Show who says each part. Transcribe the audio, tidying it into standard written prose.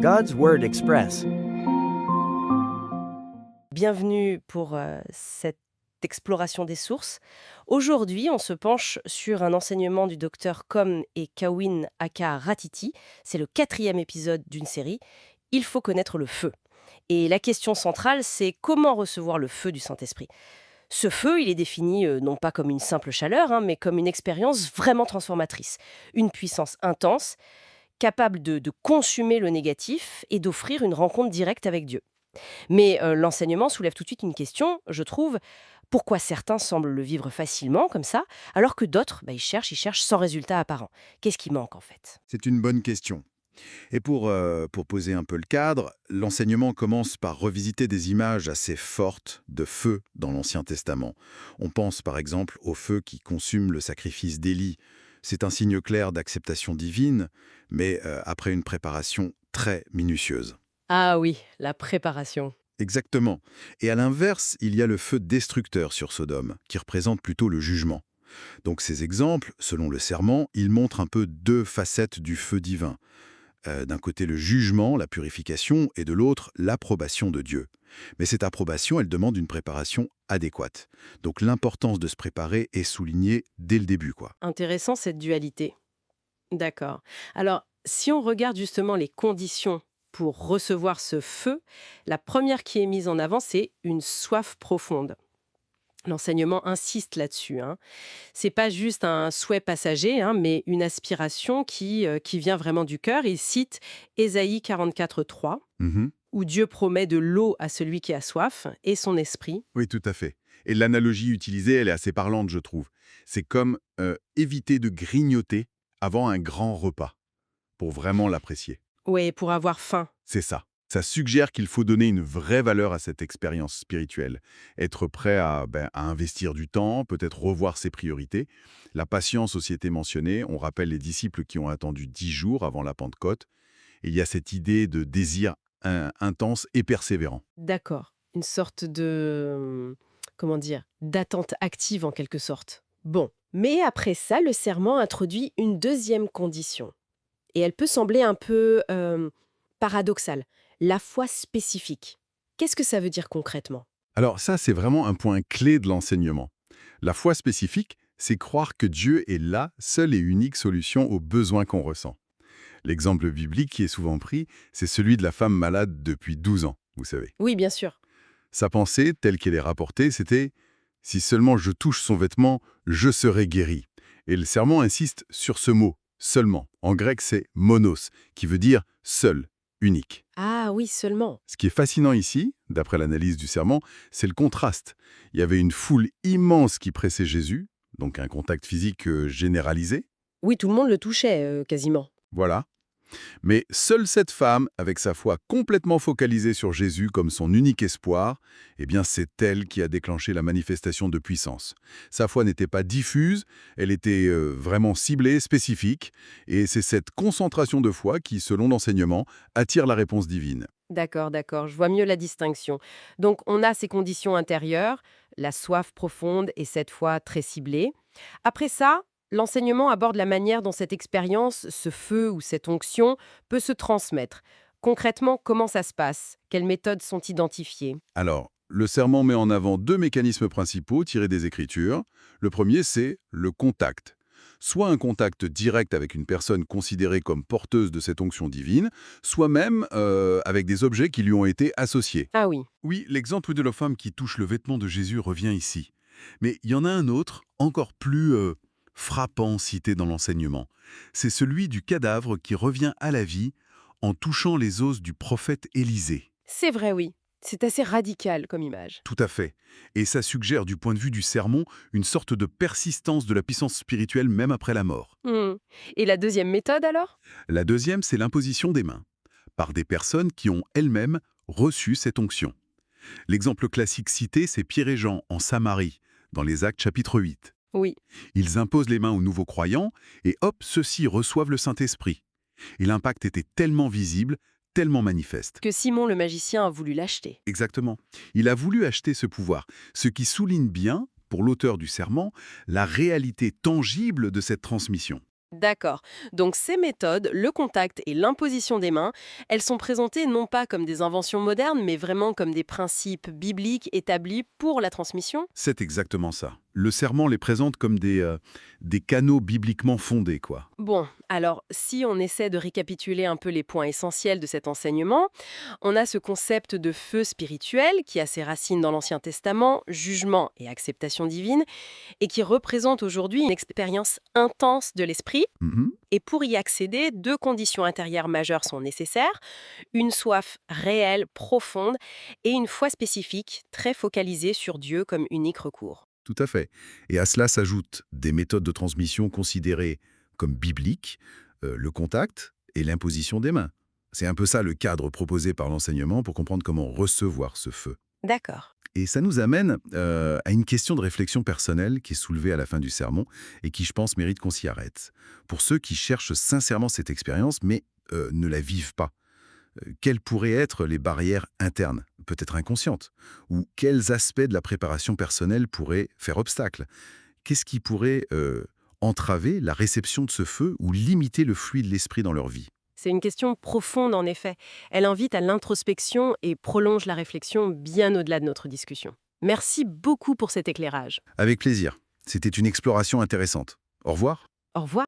Speaker 1: God's Word Express.
Speaker 2: Bienvenue pour cette exploration des sources. Aujourd'hui, on se penche sur un enseignement du docteur Com et Kawin Aka Ratiti. C'est le 4e épisode d'une série. Il faut connaître le feu. Et la question centrale, c'est comment recevoir le feu du Saint-Esprit. Ce feu, il est défini non pas comme une simple chaleur, mais comme une expérience vraiment transformatrice. Une puissance intense, capable de consumer le négatif et d'offrir une rencontre directe avec Dieu. Mais l'enseignement soulève tout de suite une question, je trouve. Pourquoi certains semblent le vivre facilement, comme ça, alors que d'autres, ils cherchent sans résultat apparent. Qu'est-ce qui manque en fait?
Speaker 3: C'est une bonne question. Et pour poser un peu le cadre, l'enseignement commence par revisiter des images assez fortes de feu dans l'Ancien Testament. On pense par exemple au feu qui consume le sacrifice d'Élie. C'est un signe clair d'acceptation divine, mais après une préparation très minutieuse.
Speaker 2: Ah oui, la préparation.
Speaker 3: Exactement. Et à l'inverse, il y a le feu destructeur sur Sodome, qui représente plutôt le jugement. Donc ces exemples, selon le serment, ils montrent un peu deux facettes du feu divin. D'un côté le jugement, la purification, et de l'autre l'approbation de Dieu. Mais cette approbation, elle demande une préparation adéquate. Donc l'importance de se préparer est soulignée dès le début, quoi.
Speaker 2: Intéressant cette dualité. D'accord. Alors, si on regarde justement les conditions pour recevoir ce feu, la première qui est mise en avant, c'est une soif profonde. L'enseignement insiste là-dessus. C'est pas juste un souhait passager, mais une aspiration qui vient vraiment du cœur. Il cite Ésaïe 44:3,
Speaker 3: Mhm.
Speaker 2: où Dieu promet de l'eau à celui qui a soif et son esprit.
Speaker 3: Oui, tout à fait. Et l'analogie utilisée, elle est assez parlante, je trouve. C'est comme éviter de grignoter avant un grand repas, pour vraiment l'apprécier.
Speaker 2: Ouais, pour avoir faim.
Speaker 3: C'est ça. Ça suggère qu'il faut donner une vraie valeur à cette expérience spirituelle. Être prêt à investir du temps, peut-être revoir ses priorités. La patience aussi était mentionnée. On rappelle les disciples qui ont attendu 10 jours avant la Pentecôte. Et il y a cette idée de désir intense et persévérant.
Speaker 2: D'accord. Une sorte de, comment dire, d'attente active en quelque sorte. Bon. Mais après ça, le serment introduit une deuxième condition. Et elle peut sembler un peu paradoxale. La foi spécifique. Qu'est-ce que ça veut dire concrètement?
Speaker 3: Alors ça, c'est vraiment un point clé de l'enseignement. La foi spécifique, c'est croire que Dieu est la seule et unique solution aux besoins qu'on ressent. L'exemple biblique qui est souvent pris, c'est celui de la femme malade depuis 12 ans, vous savez.
Speaker 2: Oui, bien sûr.
Speaker 3: Sa pensée, telle qu'elle est rapportée, c'était « Si seulement je touche son vêtement, je serai guéri ». Et le serment insiste sur ce mot, « seulement ». En grec, c'est « monos », qui veut dire « seul », unique.
Speaker 2: Ah oui, seulement.
Speaker 3: Ce qui est fascinant ici, d'après l'analyse du serment, c'est le contraste. Il y avait une foule immense qui pressait Jésus, donc un contact physique généralisé,
Speaker 2: Oui, tout le monde le touchait, quasiment.
Speaker 3: voilà. Mais seule cette femme, avec sa foi complètement focalisée sur Jésus comme son unique espoir, eh bien c'est elle qui a déclenché la manifestation de puissance. Sa foi n'était pas diffuse, elle était vraiment ciblée, spécifique, et c'est cette concentration de foi qui, selon l'enseignement, attire la réponse divine.
Speaker 2: D'accord, d'accord, je vois mieux la distinction. Donc on a ces conditions intérieures, la soif profonde et cette foi très ciblée. Après ça, l'enseignement aborde la manière dont cette expérience, ce feu ou cette onction peut se transmettre. Concrètement, comment ça se passe? Quelles méthodes sont identifiées?
Speaker 3: Alors, le serment met en avant deux mécanismes principaux tirés des Écritures. Le premier, c'est le contact. Soit un contact direct avec une personne considérée comme porteuse de cette onction divine, soit même avec des objets qui lui ont été associés.
Speaker 2: Ah oui,
Speaker 3: Oui, l'exemple de la femme qui touche le vêtement de Jésus revient ici. Mais il y en a un autre, encore plus frappant, cité dans l'enseignement. C'est celui du cadavre qui revient à la vie en touchant les os du prophète Élisée.
Speaker 2: c'est vrai, oui. C'est assez radical comme image.
Speaker 3: Tout à fait. Et ça suggère, du point de vue du sermon, une sorte de persistance de la puissance spirituelle même après la mort.
Speaker 2: Hmm. Et la deuxième méthode alors?
Speaker 3: La deuxième, c'est l'imposition des mains, par des personnes qui ont elles-mêmes reçu cette onction. L'exemple classique cité, c'est Pierre et Jean en Samarie, dans les Actes chapitre 8.
Speaker 2: Oui.
Speaker 3: Ils imposent les mains aux nouveaux croyants, et hop, ceux-ci reçoivent le Saint-Esprit. Et l'impact était tellement visible, tellement manifeste.
Speaker 2: Que Simon le magicien a voulu l'acheter.
Speaker 3: Exactement. Il a voulu acheter ce pouvoir, ce qui souligne bien, pour l'auteur du serment, la réalité tangible de cette transmission.
Speaker 2: D'accord. Donc ces méthodes, le contact et l'imposition des mains, elles sont présentées non pas comme des inventions modernes, mais vraiment comme des principes bibliques établis pour la transmission.
Speaker 3: C'est exactement ça. Le serment les présente comme des canaux bibliquement fondés, quoi.
Speaker 2: Bon, alors si on essaie de récapituler un peu les points essentiels de cet enseignement, on a ce concept de feu spirituel qui a ses racines dans l'Ancien Testament, jugement et acceptation divine, et qui représente aujourd'hui une expérience intense de l'esprit.
Speaker 3: Mhm.
Speaker 2: Et pour y accéder, deux conditions intérieures majeures sont nécessaires, une soif réelle, profonde, et une foi spécifique, très focalisée sur Dieu comme unique recours.
Speaker 3: Tout à fait. Et à cela s'ajoutent des méthodes de transmission considérées comme bibliques, le contact et l'imposition des mains. C'est un peu ça le cadre proposé par l'enseignement pour comprendre comment recevoir ce feu.
Speaker 2: D'accord.
Speaker 3: Et ça nous amène à une question de réflexion personnelle qui est soulevée à la fin du sermon et qui, je pense, mérite qu'on s'y arrête. Pour ceux qui cherchent sincèrement cette expérience mais ne la vivent pas, quelles pourraient être les barrières internes, peut-être inconscientes, ou quels aspects de la préparation personnelle pourraient faire obstacle? Qu'est-ce qui pourrait entraver la réception de ce feu ou limiter le flux de l'esprit dans leur vie?
Speaker 2: C'est une question profonde en effet. Elle invite à l'introspection et prolonge la réflexion bien au-delà de notre discussion. Merci beaucoup pour cet éclairage.
Speaker 3: Avec plaisir. C'était une exploration intéressante. Au revoir.
Speaker 2: Au revoir.